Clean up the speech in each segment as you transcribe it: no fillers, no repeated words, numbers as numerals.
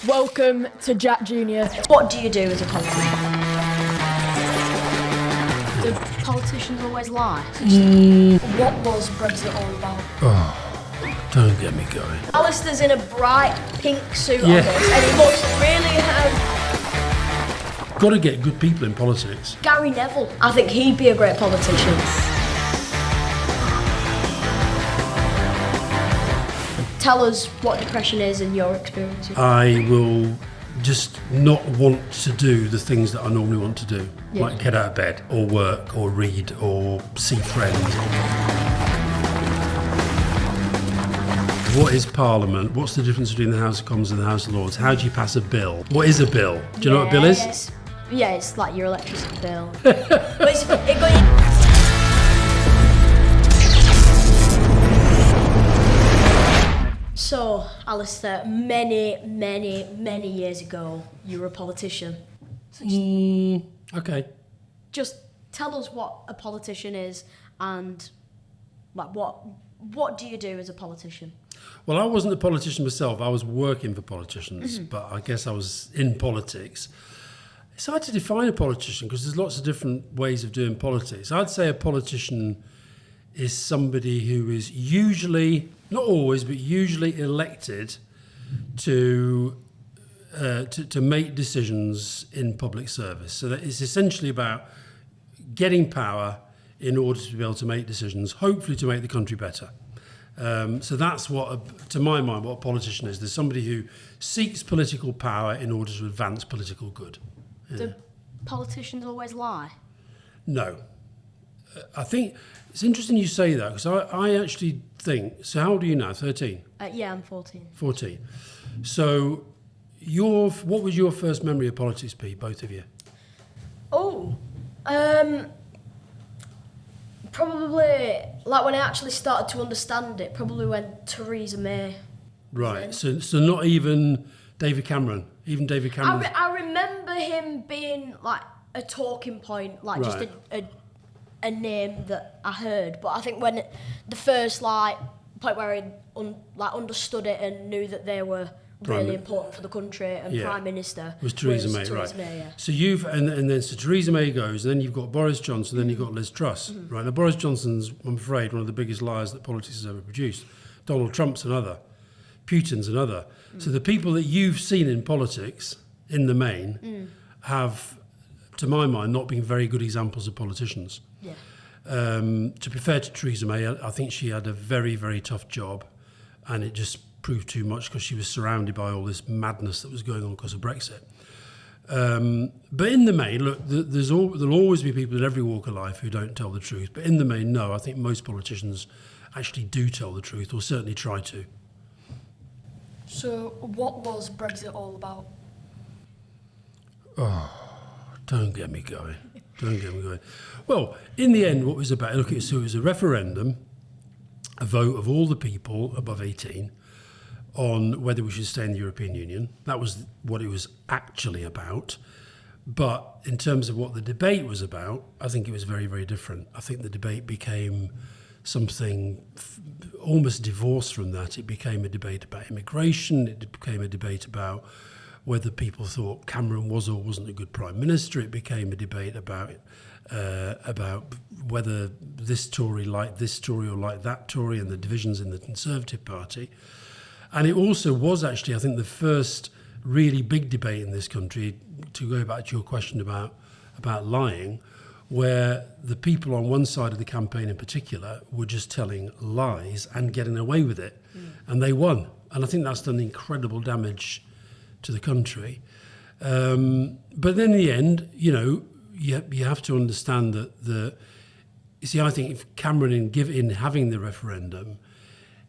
Welcome to JAAQ Jr. What do you do as a politician? Do politicians always lie? What was Brexit all about? Oh, don't get me going. Alastair's in a bright pink suit on Yeah. this, and he looks really Got to get good people in politics. Gary Neville. I think he'd be a great politician. Tell us what depression is in your experience. I will just not want to do the things that I normally want to do, Yeah. like get out of bed or work or read or see friends. What is Parliament? What's the difference between the House of Commons and the House of Lords? How do you pass a bill? What is a bill? Do you know what a bill is? Yes. Yeah, it's like your electricity bill. But So, Alastair, many years ago, you were a politician. Okay. Just tell us what a politician is and like what do you do as a politician? Well, I wasn't a politician myself. I was working for politicians, but I guess I was in politics. It's hard to define a politician because there's lots of different ways of doing politics. I'd say a politician is somebody who is usually, not always, but usually elected to make decisions in public service. So that it's essentially about getting power in order to be able to make decisions, hopefully to make the country better. So that's what, to my mind, what a politician is. There's somebody who seeks political power in order to advance political good. Do politicians always lie? No. I think it's interesting you say that because I actually think, so how old are you now, 13? Yeah, I'm 14. 14. So what was your first memory of politics, Pete, both of you? Probably, like when I actually started to understand it, probably when Theresa May. Right, so not even David Cameron, even David Cameron. I remember him being like a talking point, like just a name that I heard. But I think when the first like point where I understood it and knew that they were really important for the country and Prime Minister was Theresa May, right? Yeah. So and then Theresa May goes, and then you've got Boris Johnson, then you've got Liz Truss, right? Now Boris Johnson's, I'm afraid, one of the biggest liars that politics has ever produced. Donald Trump's another. Putin's another. So the people that you've seen in politics, in the main, have, to my mind, not been very good examples of politicians. Yeah. To be fair to Theresa May, I think she had a very, very tough job, and it just proved too much because she was surrounded by all this madness that was going on because of Brexit. But in the main, look, there'll always be people in every walk of life who don't tell the truth. But in the main, no, I think most politicians actually do tell the truth, or certainly try to. So, what was Brexit all about? Don't get me going. Don't get me going. Well, in the end, what it was about, look, so it was a referendum, a vote of all the people above 18 on whether we should stay in the European Union. That was what it was actually about. But in terms of what the debate was about, I think it was very, very different. I think the debate became something almost divorced from that. It became a debate about immigration. It became a debate about whether people thought Cameron was or wasn't a good prime minister. It became a debate about whether this Tory liked this Tory or liked that Tory, and the divisions in the Conservative Party. And it also was actually, I think, the first really big debate in this country, to go back to your question about lying, where the people on one side of the campaign in particular were just telling lies and getting away with it. And they won. And I think that's done incredible damage to the country. But then in the end, you have to understand that you see, I think if Cameron in having the referendum,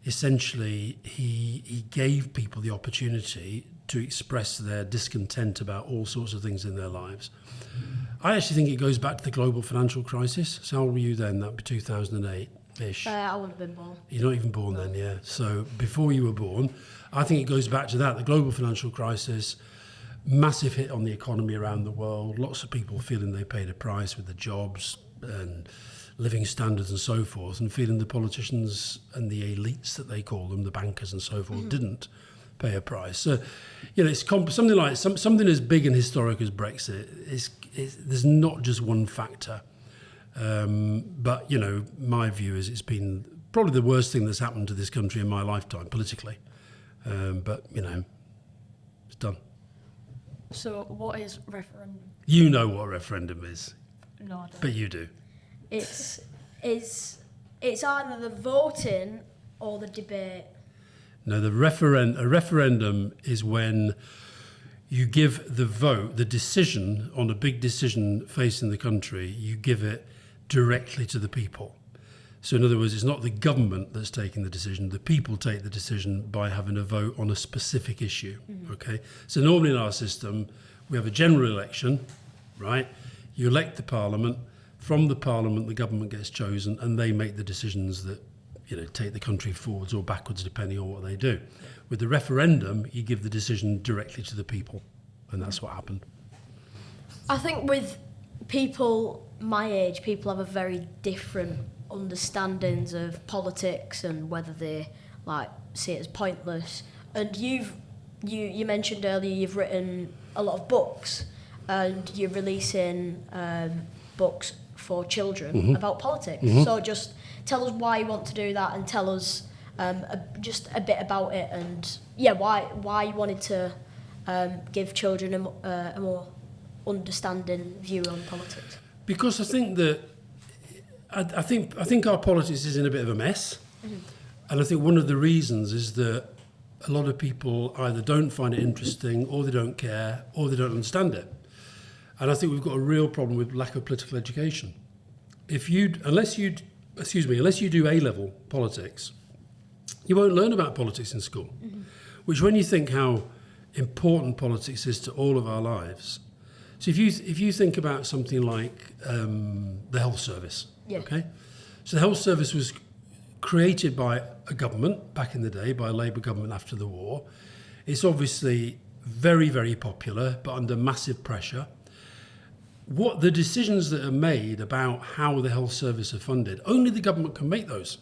essentially he gave people the opportunity to express their discontent about all sorts of things in their lives. I actually think it goes back to the global financial crisis. So how old were you then? That would be 2008-ish. I wouldn't have been born. You're not even born then, yeah. So before you were born, I think it goes back to that, the global financial crisis, massive hit on the economy around the world, lots of people feeling they paid a price with the jobs and living standards and so forth, and feeling the politicians and the elites that they call them, the bankers and so forth, didn't pay a price. So, it's something as big and historic as Brexit. There's not just one factor. But, my view is it's been probably the worst thing that's happened to this country in my lifetime, politically. But, it's done. So what is referendum? You know what a referendum is, No, I don't. but you do. It's either the voting or the debate. No, a referendum is when you give the vote, the decision on a big decision facing the country, you give it directly to the people. So in other words, it's not the government that's taking the decision, the people take the decision by having a vote on a specific issue, okay? So normally in our system, we have a general election, right? You elect the parliament, from the parliament the government gets chosen and they make the decisions that, take the country forwards or backwards depending on what they do. With the referendum, you give the decision directly to the people, and that's what happened. I think with people my age, people have a very different understandings of politics and whether they see it as pointless. And you mentioned earlier you've written a lot of books and you're releasing books for children about politics. So just tell us why you want to do that and tell us just a bit about it and why you wanted to give children a more understanding view on politics. Because I think that I think our politics is in a bit of a mess, and I think one of the reasons is that a lot of people either don't find it interesting, or they don't care, or they don't understand it. And I think we've got a real problem with lack of political education. Unless you do A-level politics, you won't learn about politics in school. Which, when you think how important politics is to all of our lives. So if you think about something like the health service, okay? So the health service was created by a government back in the day, by a Labour government after the war. It's obviously very, very popular, but under massive pressure. What the decisions that are made about how the health service are funded, only the government can make those.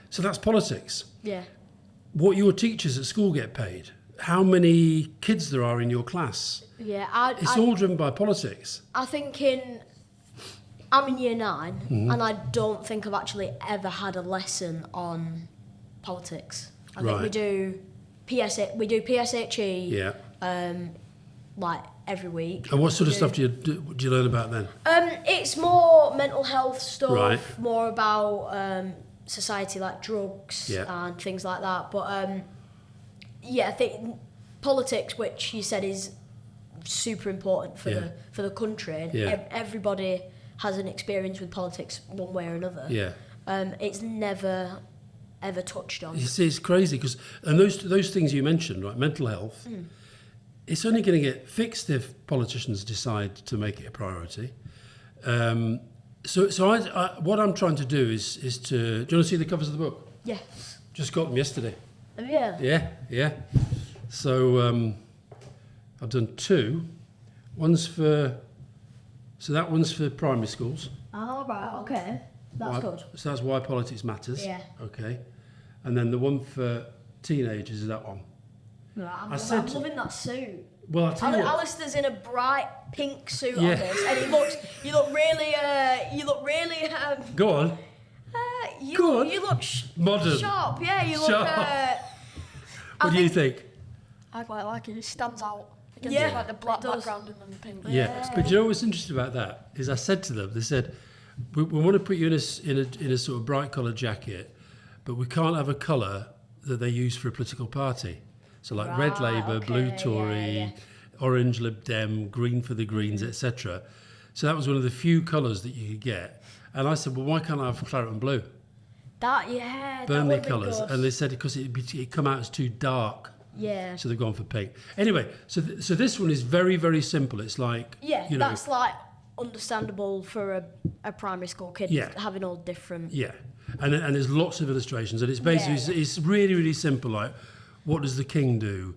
So that's politics. Yeah. What your teachers at school get paid, how many kids there are in your class. Yeah, It's all driven by politics. I think I'm in year 9 and I don't think I've actually ever had a lesson on politics. I think we do PSHE every week. And what sort of stuff do you learn about then? It's more mental health stuff, Right. more about society like drugs and things like that. But I think politics, which you said is super important for the country. Yeah. Everybody has an experience with politics one way or another. Yeah. It's never ever touched on. You see, it's crazy because, and those things you mentioned, right, mental health, it's only going to get fixed if politicians decide to make it a priority. So what I'm trying to do is to, do you want to see the covers of the book? Yes. Just got them yesterday. Yeah. Yeah. So I've done 2. So that one's for primary schools. Oh, right, okay. That's good. So that's Why Politics Matters. Yeah. Okay. And then the one for teenagers is that one. I'm said- loving that suit. Well, I'll tell you what. Alistair's in a bright pink suit on Yeah. this, and you look really, Go on. Go on. you look Modern. sharp. Yeah, you look. Sharp. What do you think? I quite like it. It stands out against Yeah, the black it does. background and then the pink. Yeah. But you know what's interesting about that is I said to them, they said, we want to put you in a sort of bright coloured jacket, but we can't have a colour that they use for a political party. So like red Labour, blue Tory, orange Lib Dem, green for the Greens, etc. So that was one of the few colours that you could get. And I said, well, why can't I have claret and blue? Burnley colours. And they said because it'd come out as too dark. Yeah. So they've gone for pink. Anyway, so this one is very, very simple. It's like, that's like understandable for a primary school kid having all different. Yeah, and there's lots of illustrations, and it's basically it's really, really simple. Like, what does the king do?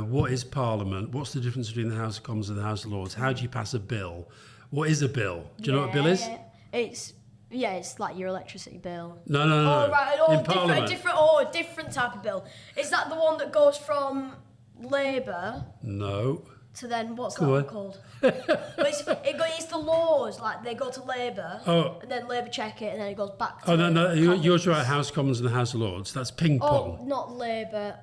What is Parliament? What's the difference between the House of Commons and the House of Lords? How do you pass a bill? What is a bill? Do you know what a bill is? It's Yeah, it's like your electricity bill. No. Oh, right. In Parliament. A different type of bill. Is that the one that goes from Labour No. to then, what's Come that on. one called? It's the laws, like they go to Labour, and then Labour check it, and then it goes back to No. You're Commons. talking about House Commons and the House of Lords. That's ping Oh, pong. not Labour.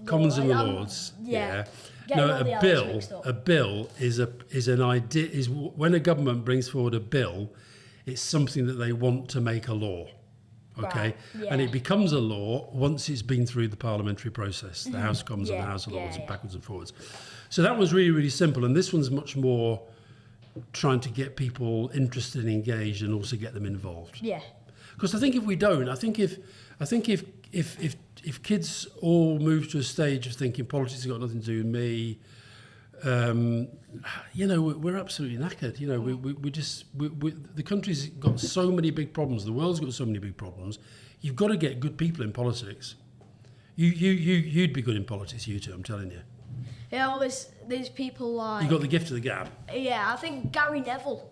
Commons and the I'm- Lords. Yeah. No, Getting all the hours mixed up. a bill is an idea. Is when a government brings forward a bill, it's something that they want to make a law. Okay, Right, yeah. and it becomes a law once it's been through the parliamentary process, the House of Commons and the Yeah, House of Lords, yeah, and backwards and forwards. So that was really, really simple, and this one's much more trying to get people interested and engaged, and also get them involved. Yeah. Because I think if we don't, I think if kids all move to a stage of thinking politics has got nothing to do with me, we're absolutely knackered. The country's got so many big problems. The world's got so many big problems. You've got to get good people in politics. You'd be good in politics, you two. I'm telling you. Yeah, well, there's people like... You got the gift of the gab. Yeah, I think Gary Neville.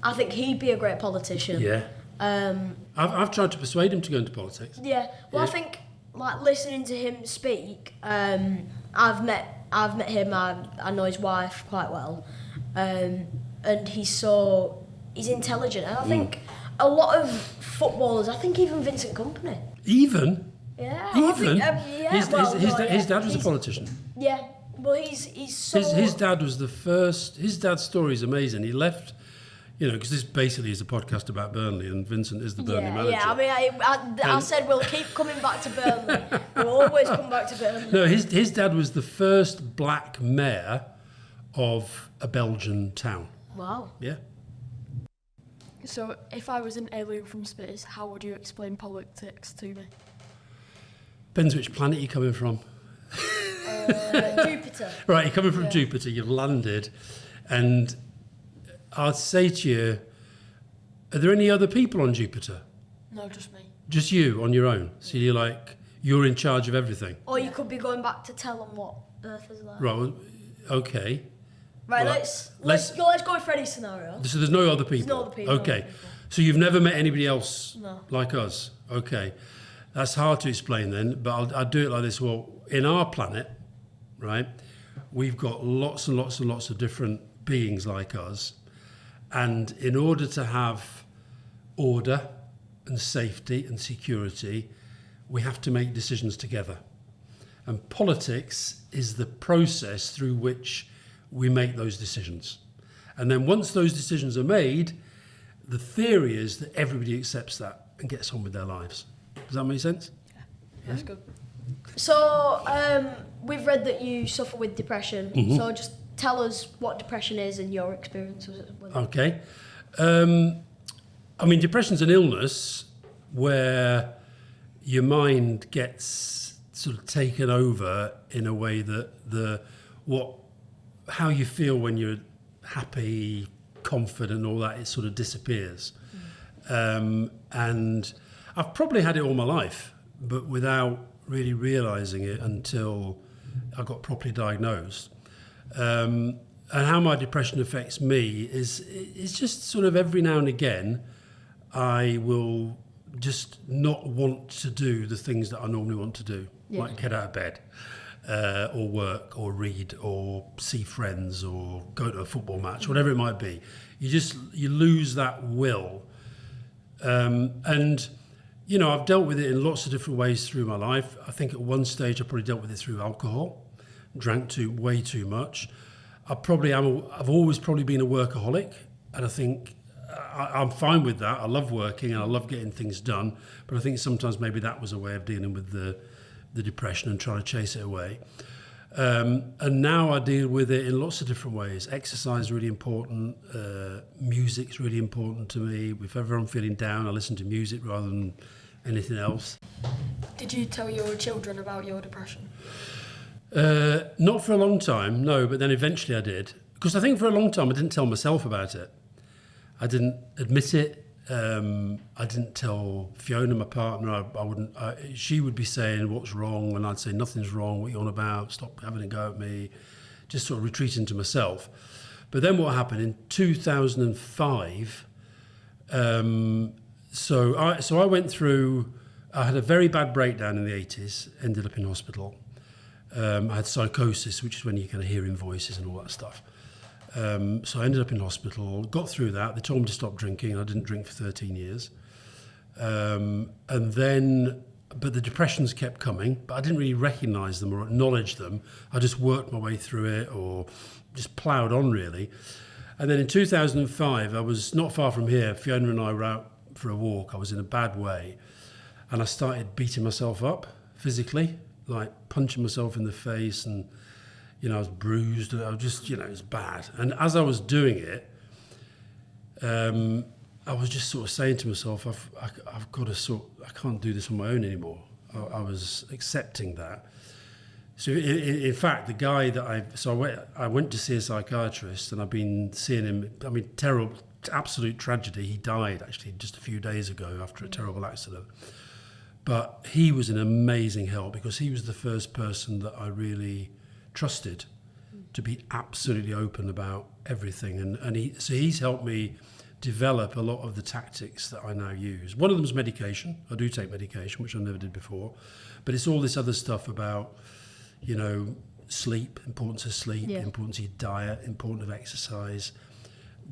I think he'd be a great politician. Yeah. I've tried to persuade him to go into politics. Yeah. Well, Yeah. I think like listening to him speak. I've met him. I know his wife quite well, and he's intelligent. And I think a lot of footballers. I think even Vincent Kompany. Even. Yeah. Even. His His dad was a politician. Yeah. Well, he's so. His dad was the first. His dad's story is amazing. He left, because this basically is a podcast about Burnley, and Vincent is the Burnley manager. Yeah. I mean, I said we'll keep coming back to Burnley. We'll always come back to Burnley. No, his dad was the first black mayor of a Belgian town. Wow. Yeah. So, if I was an alien from space, how would you explain politics to me? Depends which planet you're coming from. Jupiter. Right, you're coming from Jupiter, you've landed, and I'd say to you, are there any other people on Jupiter? No, just me. Just you on your own? So you're in charge of everything? Or you could be going back to tell them what Earth is like. Right, well, okay. Right, Well, let's go with Freddie's scenario. So there's no other people? no other people, no Okay. other people. So you've never met anybody else No. like us? Okay. That's hard to explain then, but I'll do it like this. Well, in our planet, right, we've got lots and lots and lots of different beings like us. And in order to have order and safety and security, we have to make decisions together. And politics is the process through which we make those decisions. And then once those decisions are made, the theory is that everybody accepts that and gets on with their lives. Does that make sense? That's good. So, we've read that you suffer with depression. Mm-hmm. So just tell us what depression is and your experience with it. Okay. Depression's an illness where your mind gets sort of taken over in a way that how you feel when you're happy, confident, all that, it sort of disappears. And I've probably had it all my life, but without really realising it until I got properly diagnosed. And how my depression affects me is just sort of every now and again, I will just not want to do the things that I normally want to do, like get out of bed, or work, or read, or see friends, or go to a football match, whatever it might be. You lose that will. I've dealt with it in lots of different ways through my life. I think at one stage I probably dealt with it through alcohol, drank way too much. I've always probably been a workaholic, and I think I'm fine with that. I love working and I love getting things done, but I think sometimes maybe that was a way of dealing with the depression and trying to chase it away. And now I deal with it in lots of different ways. Exercise is really important. Music's really important to me. If ever I'm feeling down, I listen to music rather than anything else. Did you tell your children about your depression? Not for a long time, no, but then eventually I did. Because I think for a long time I didn't tell myself about it. I didn't admit it. I didn't tell Fiona, my partner. She would be saying, what's wrong? And I'd say, nothing's wrong. What are you on about? Stop having a go at me. Just sort of retreating to myself. But then what happened in 2005, So I went through. I had a very bad breakdown in the 80s. Ended up in hospital. I had psychosis, which is when you're kind of hearing voices and all that stuff. So I ended up in hospital. Got through that. They told me to stop drinking. I didn't drink for 13 years. And then, but the depressions kept coming. But I didn't really recognise them or acknowledge them. I just worked my way through it, or just ploughed on really. And then in 2005, I was not far from here. Fiona and I were out for a walk. I was in a bad way. And I started beating myself up physically, like punching myself in the face, and, I was bruised. I was just, it was bad. And as I was doing it, I was just sort of saying to myself, I've got to I can't do this on my own anymore. I was accepting that. So in fact, the guy that I went to see a psychiatrist, and I've been seeing him, terrible, absolute tragedy. He died actually just a few days ago after a terrible accident. But he was an amazing help, because he was the first person that I really trusted to be absolutely open about everything. And he's helped me develop a lot of the tactics that I now use. One of them is medication. I do take medication, which I never did before. But it's all this other stuff about, sleep, importance of sleep, importance of your diet, importance of exercise.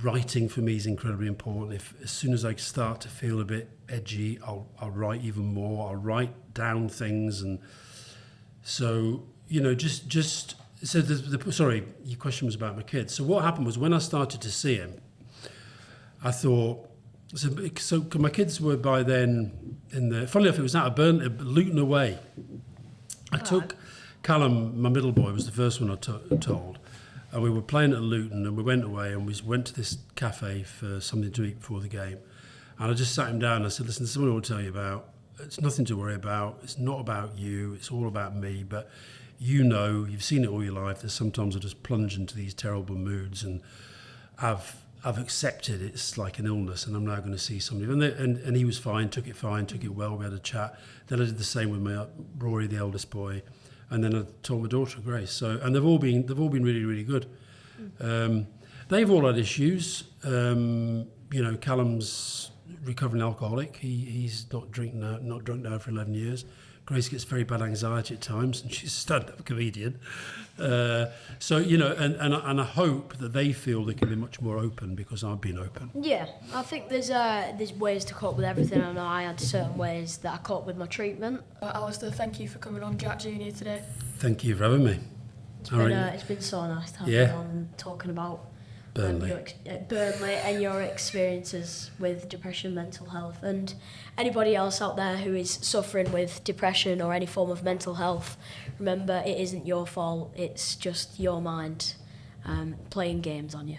Writing for me is incredibly important. As soon as I start to feel a bit edgy, I'll write even more. I'll write down things, and so sorry, your question was about my kids. So what happened was, when I started to see him, I thought, so my kids were by then funnily enough, it was out of Luton away. I took Callum, my middle boy, was the first one I told. And we were playing at Luton, and we went away, and we went to this cafe for something to eat before the game. And I just sat him down and I said, listen, this is what I want to tell you about. It's nothing to worry about. It's not about you. It's all about me. But you've seen it all your life, that sometimes I just plunge into these terrible moods, and I've accepted it's like an illness, and I'm now going to see somebody. And he was fine, took it well. We had a chat. Then I did the same with my Rory, the eldest boy. And then I told my daughter, Grace. And they've all been really, really good. They've all had issues. Callum's recovering alcoholic. He's not drunk now for 11 years. Grace gets very bad anxiety at times, and she's a stand-up comedian. And I hope that they feel they can be much more open, because I've been open. Yeah, I think there's ways to cope with everything. I know I had certain ways that I coped with my treatment. Alistair, thank you for coming on JAAQ Jr today. Thank you for having me. It's been so nice to have you on and talking about Burnley and your experiences with depression, mental health, and anybody else out there who is suffering with depression or any form of mental health. Remember, it isn't your fault. It's just your mind playing games on you.